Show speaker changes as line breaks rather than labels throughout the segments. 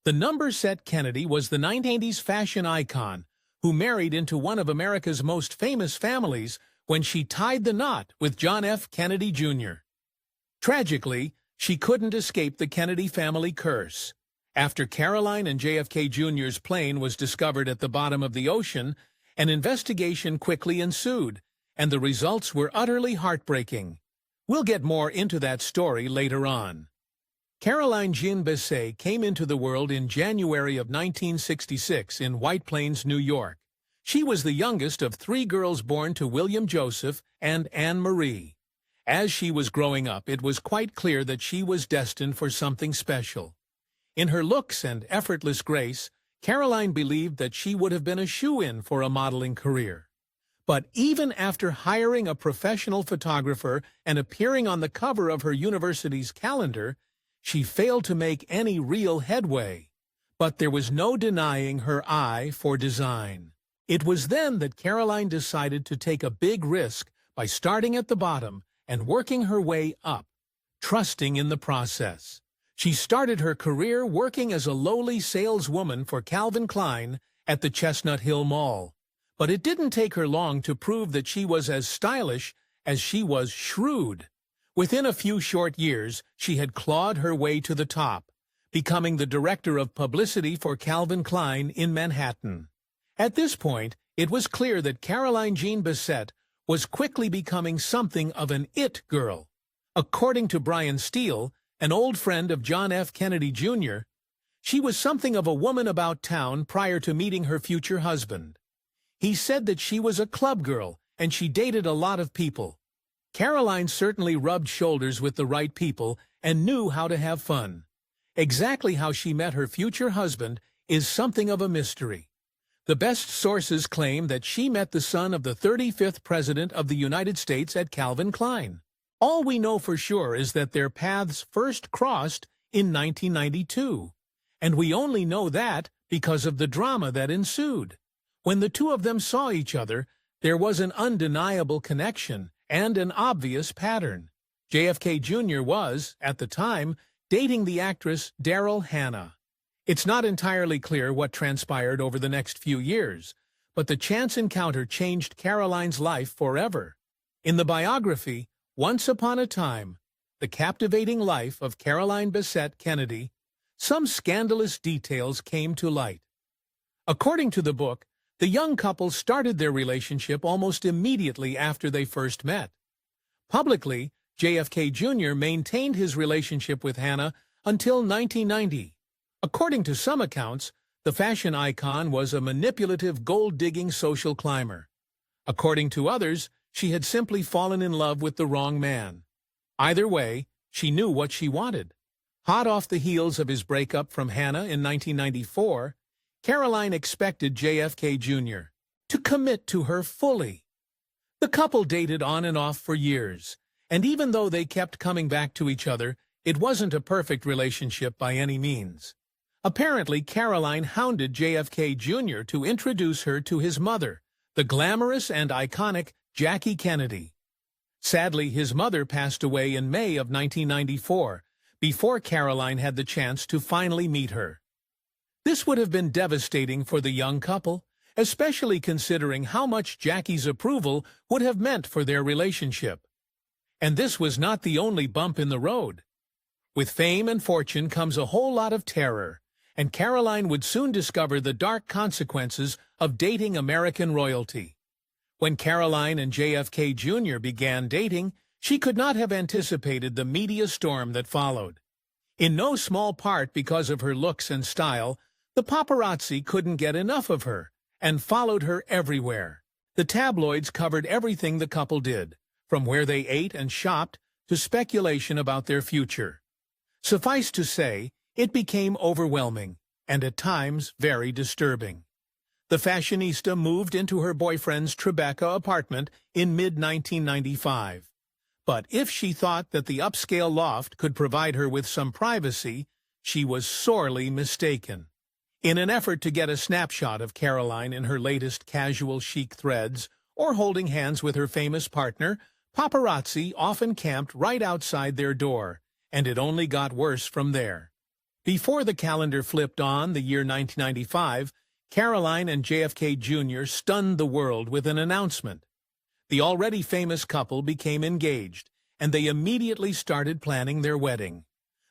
The Bessette Kennedy was the 1980s fashion icon who married into one of America's most famous families when she tied the knot with John F. Kennedy Jr. Tragically, she couldn't escape the Kennedy family curse. After Caroline and JFK Jr.'s plane was discovered at the bottom of the ocean, an investigation quickly ensued, and the results were utterly heartbreaking. We'll get more into that story later on. Carolyn Bessette came into the world in January of 1966 in White Plains, New York. She was the youngest of 3 girls born to William Joseph and Anne Marie. As she was growing up, it was quite clear that she was destined for something special. In her looks and effortless grace, Caroline believed that she would have been a shoo-in for a modeling career. But even after hiring a professional photographer and appearing on the cover of her university's calendar, she failed to make any real headway. But there was no denying her eye for design. It was then that Caroline decided to take a big risk by starting at the bottom and working her way up, trusting in the process. She started her career working as a lowly saleswoman for Calvin Klein at the Chestnut Hill Mall. But it didn't take her long to prove that she was as stylish as she was shrewd. Within a few short years, she had clawed her way to the top, becoming the director of publicity for Calvin Klein in Manhattan. At this point, it was clear that Carolyn Bessette was quickly becoming something of an it girl. According to Brian Steele, an old friend of John F. Kennedy Jr., she was something of a woman about town prior to meeting her future husband. He said that she was a club girl and she dated a lot of people. Caroline certainly rubbed shoulders with the right people and knew how to have fun. Exactly how she met her future husband is something of a mystery. The best sources claim that she met the son of the 35th President of the United States at Calvin Klein. All we know for sure is that their paths first crossed in 1992, and we only know that because of the drama that ensued. When the two of them saw each other, there was an undeniable connection and an obvious pattern. JFK Jr. was, at the time, dating the actress Daryl Hannah. It's not entirely clear what transpired over the next few years, but the chance encounter changed Caroline's life forever. In the biography, Once Upon a Time, The Captivating Life of Carolyn Bessette Kennedy, some scandalous details came to light. According to the book, the young couple started their relationship almost immediately after they first met. Publicly, JFK Jr. maintained his relationship with Hannah until 1990. According to some accounts, the fashion icon was a manipulative, gold-digging social climber. According to others, she had simply fallen in love with the wrong man. Either way, she knew what she wanted. Hot off the heels of his breakup from Hannah in 1994, Caroline expected JFK Jr. to commit to her fully. The couple dated on and off for years, and even though they kept coming back to each other, it wasn't a perfect relationship by any means. Apparently, Caroline hounded JFK Jr. to introduce her to his mother, the glamorous and iconic Jackie Kennedy. Sadly, his mother passed away in May of 1994, before Caroline had the chance to finally meet her. This would have been devastating for the young couple, especially considering how much Jackie's approval would have meant for their relationship. And this was not the only bump in the road. With fame and fortune comes a whole lot of terror, and Caroline would soon discover the dark consequences of dating American royalty. When Caroline and JFK Jr. began dating, she could not have anticipated the media storm that followed. In no small part because of her looks and style, the paparazzi couldn't get enough of her and followed her everywhere. The tabloids covered everything the couple did, from where they ate and shopped to speculation about their future. Suffice to say, it became overwhelming and at times very disturbing. The fashionista moved into her boyfriend's Tribeca apartment in mid-1995. But if she thought that the upscale loft could provide her with some privacy, she was sorely mistaken. In an effort to get a snapshot of Caroline in her latest casual chic threads or holding hands with her famous partner, paparazzi often camped right outside their door, and it only got worse from there. Before the calendar flipped on the year 1995, Caroline and JFK Jr. stunned the world with an announcement. The already famous couple became engaged, and they immediately started planning their wedding.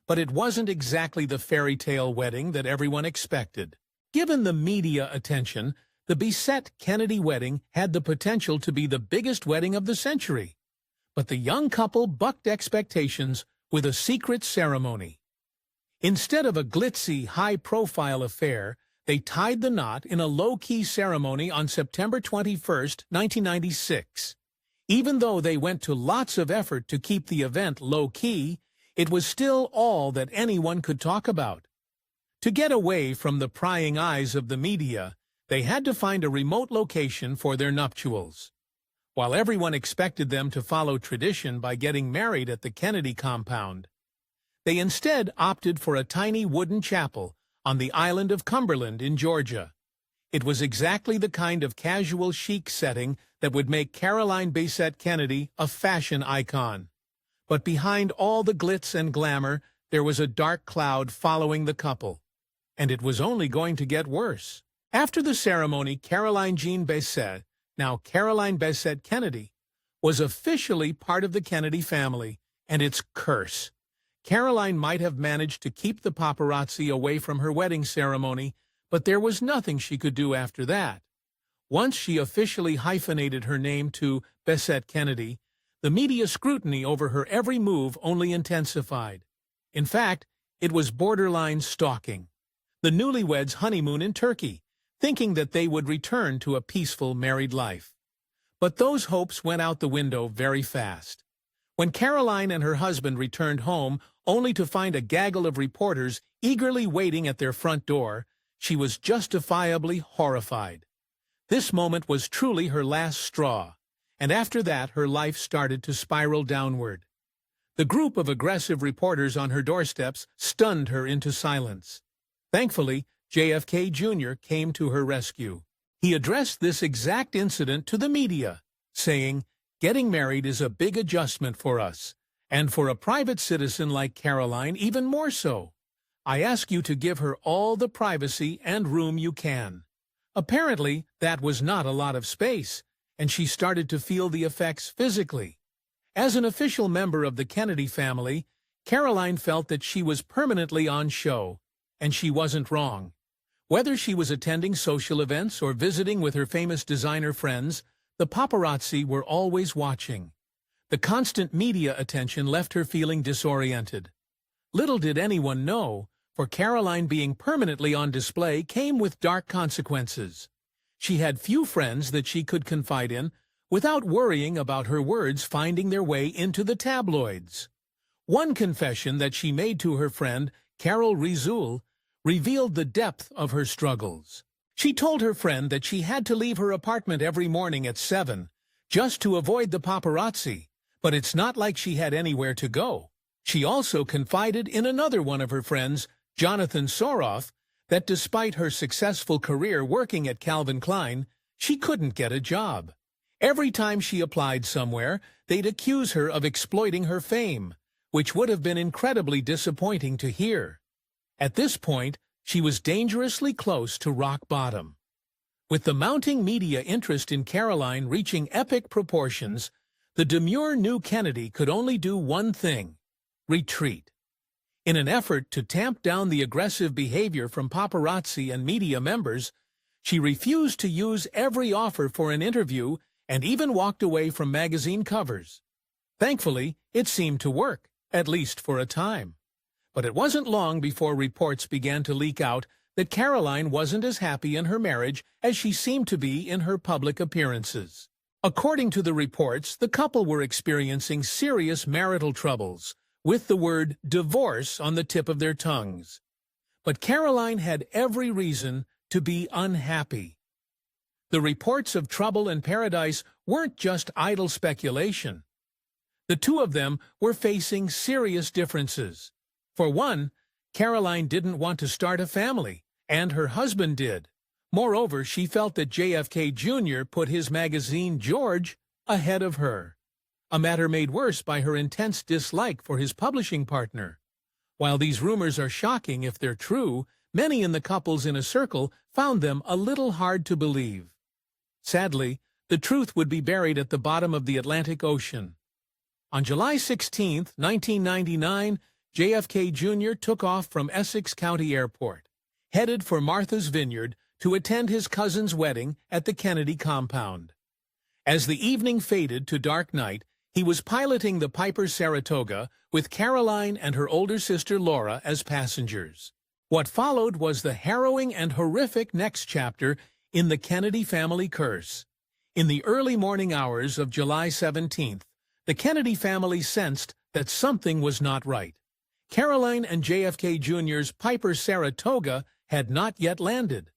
But it wasn't exactly the fairy tale wedding that everyone expected. Given the media attention, the Bessette Kennedy wedding had the potential to be the biggest wedding of the century. But the young couple bucked expectations with a secret ceremony. Instead of a glitzy, high-profile affair, they tied the knot in a low-key ceremony on September 21, 1996. Even though they went to lots of effort to keep the event low-key, it was still all that anyone could talk about. To get away from the prying eyes of the media, they had to find a remote location for their nuptials. While everyone expected them to follow tradition by getting married at the Kennedy compound, they instead opted for a tiny wooden chapel on the island of Cumberland in Georgia. It was exactly the kind of casual chic setting that would make Carolyn Bessette Kennedy a fashion icon. But behind all the glitz and glamour, there was a dark cloud following the couple. And it was only going to get worse. After the ceremony, Caroline Jean Bessette, now Carolyn Bessette Kennedy, was officially part of the Kennedy family and its curse. Caroline might have managed to keep the paparazzi away from her wedding ceremony, but there was nothing she could do after that. Once she officially hyphenated her name to Bessette Kennedy, the media scrutiny over her every move only intensified. In fact, it was borderline stalking. The newlyweds' honeymoon in Turkey, thinking that they would return to a peaceful married life. But those hopes went out the window very fast. When Caroline and her husband returned home, only to find a gaggle of reporters eagerly waiting at their front door, she was justifiably horrified. This moment was truly her last straw, and after that her life started to spiral downward. The group of aggressive reporters on her doorsteps stunned her into silence. Thankfully, JFK Jr. came to her rescue. He addressed this exact incident to the media, saying, "Getting married is a big adjustment for us, and for a private citizen like Caroline, even more so. I ask you to give her all the privacy and room you can." Apparently, that was not a lot of space, and she started to feel the effects physically. As an official member of the Kennedy family, Caroline felt that she was permanently on show, and she wasn't wrong. Whether she was attending social events or visiting with her famous designer friends, the paparazzi were always watching. The constant media attention left her feeling disoriented. Little did anyone know, for Caroline being permanently on display came with dark consequences. She had few friends that she could confide in without worrying about her words finding their way into the tabloids. One confession that she made to her friend, Carol Rizul, revealed the depth of her struggles. She told her friend that she had to leave her apartment every morning at 7 just to avoid the paparazzi, but it's not like she had anywhere to go. She also confided in another one of her friends, Jonathan Soroff, that despite her successful career working at Calvin Klein, she couldn't get a job. Every time she applied somewhere, they'd accuse her of exploiting her fame, which would have been incredibly disappointing to hear. At this point, she was dangerously close to rock bottom. With the mounting media interest in Caroline reaching epic proportions, the demure new Kennedy could only do one thing: retreat. In an effort to tamp down the aggressive behavior from paparazzi and media members, she refused to use every offer for an interview and even walked away from magazine covers. Thankfully, it seemed to work, at least for a time. But it wasn't long before reports began to leak out that Caroline wasn't as happy in her marriage as she seemed to be in her public appearances. According to the reports, the couple were experiencing serious marital troubles, with the word divorce on the tip of their tongues. But Caroline had every reason to be unhappy. The reports of trouble in paradise weren't just idle speculation. The two of them were facing serious differences. For one, Caroline didn't want to start a family, and her husband did. Moreover, she felt that JFK Jr. put his magazine, George, ahead of her, a matter made worse by her intense dislike for his publishing partner. While these rumors are shocking if they're true, many in the couple's inner circle found them a little hard to believe. Sadly, the truth would be buried at the bottom of the Atlantic Ocean. On July 16, 1999, JFK Jr. took off from Essex County Airport, headed for Martha's Vineyard to attend his cousin's wedding at the Kennedy compound. As the evening faded to dark night, he was piloting the Piper Saratoga with Caroline and her older sister Laura as passengers. What followed was the harrowing and horrific next chapter in the Kennedy family curse. In the early morning hours of July 17th, the Kennedy family sensed that something was not right. Caroline and JFK Jr.'s Piper Saratoga had not yet landed.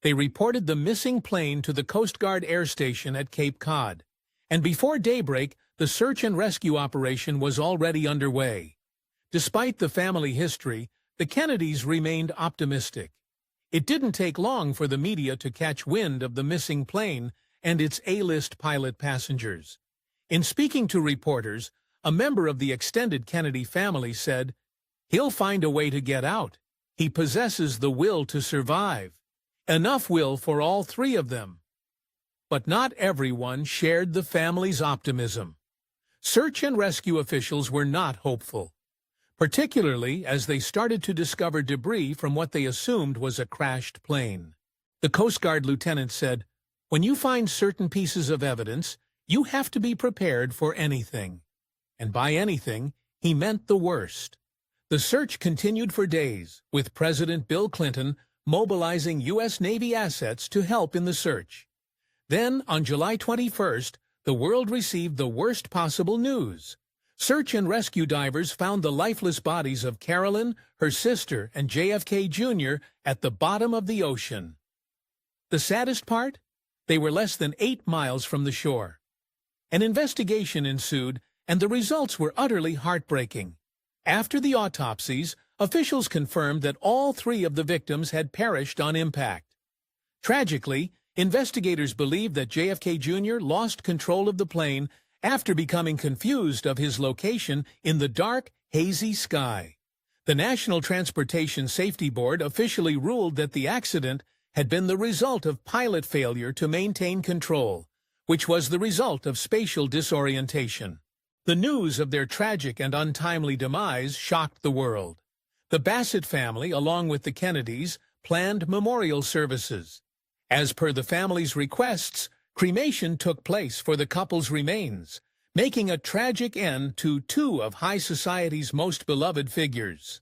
They reported the missing plane to the Coast Guard Air Station at Cape Cod, and before daybreak, the search and rescue operation was already underway. Despite the family history, the Kennedys remained optimistic. It didn't take long for the media to catch wind of the missing plane and its A-list pilot passengers. In speaking to reporters, a member of the extended Kennedy family said, "He'll find a way to get out. He possesses the will to survive. Enough will for all three of them." But not everyone shared the family's optimism. Search and rescue officials were not hopeful, particularly as they started to discover debris from what they assumed was a crashed plane. The Coast Guard lieutenant said, "When you find certain pieces of evidence, you have to be prepared for anything." And by anything, he meant the worst. The search continued for days, with President Bill Clinton mobilizing U.S. Navy assets to help in the search. Then, on July 21st, the world received the worst possible news. Search and rescue divers found the lifeless bodies of Carolyn, her sister, and JFK Jr. at the bottom of the ocean. The saddest part? They were less than 8 miles from the shore. An investigation ensued, and the results were utterly heartbreaking. After the autopsies, officials confirmed that all 3 of the victims had perished on impact. Tragically, investigators believe that JFK Jr. lost control of the plane after becoming confused of his location in the dark, hazy sky. The National Transportation Safety Board officially ruled that the accident had been the result of pilot failure to maintain control, which was the result of spatial disorientation. The news of their tragic and untimely demise shocked the world. The Bessette family, along with the Kennedys, planned memorial services. As per the family's requests, cremation took place for the couple's remains, making a tragic end to 2 of high society's most beloved figures.